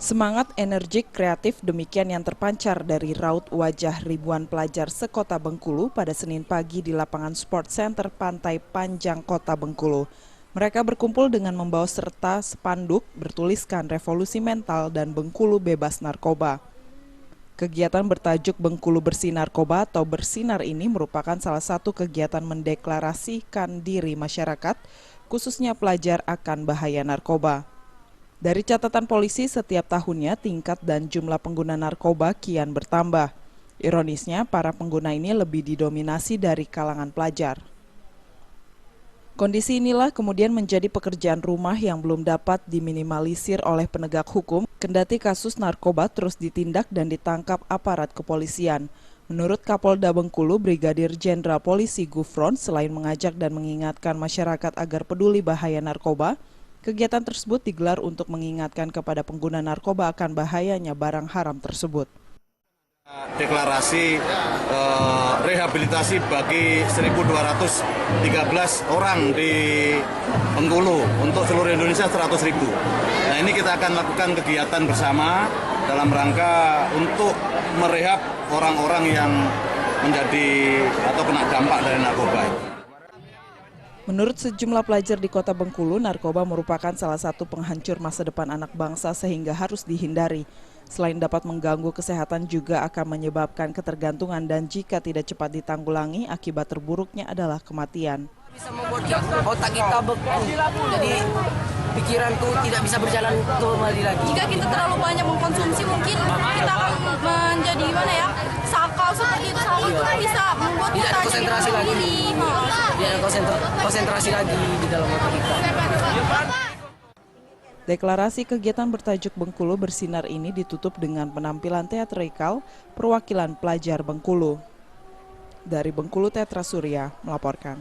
Semangat energik kreatif demikian yang terpancar dari raut wajah ribuan pelajar sekota Bengkulu pada Senin pagi di lapangan Sport Center Pantai Panjang Kota Bengkulu. Mereka berkumpul dengan membawa serta spanduk bertuliskan revolusi mental dan Bengkulu bebas narkoba. Kegiatan bertajuk Bengkulu Bersih Narkoba atau Bersinar ini merupakan salah satu kegiatan mendeklarasikan diri masyarakat, khususnya pelajar akan bahaya narkoba. Dari catatan polisi, setiap tahunnya tingkat dan jumlah pengguna narkoba kian bertambah. Ironisnya, para pengguna ini lebih didominasi dari kalangan pelajar. Kondisi inilah kemudian menjadi pekerjaan rumah yang belum dapat diminimalisir oleh penegak hukum, kendati kasus narkoba terus ditindak dan ditangkap aparat kepolisian. Menurut Kapolda Bengkulu, Brigadir Jenderal Polisi Gufron, selain mengajak dan mengingatkan masyarakat agar peduli bahaya narkoba, kegiatan tersebut digelar untuk mengingatkan kepada pengguna narkoba akan bahayanya barang haram tersebut. Deklarasi rehabilitasi bagi 1.213 orang di Bengkulu, untuk seluruh Indonesia 100.000. Nah, ini kita akan lakukan kegiatan bersama dalam rangka untuk merehab orang-orang yang menjadi atau kena dampak dari narkoba. Menurut sejumlah pelajar di Kota Bengkulu, narkoba merupakan salah satu penghancur masa depan anak bangsa sehingga harus dihindari. Selain dapat mengganggu kesehatan, juga akan menyebabkan ketergantungan dan jika tidak cepat ditanggulangi, akibat terburuknya adalah kematian. Bisa membuat otak kita beku, jadi pikiran tuh tidak bisa berjalan kembali lagi. Jika kita terlalu banyak mengkonsumsi, mungkin kita akan menjadi sakau seperti itu. Sakau itu bisa membuat kita konsentrasi lagi. Tidak konsentrasi lagi di dalam otak kita. Deklarasi kegiatan bertajuk Bengkulu Bersinar ini ditutup dengan penampilan teatrikal perwakilan pelajar Bengkulu. Dari Bengkulu, Tetra Surya melaporkan.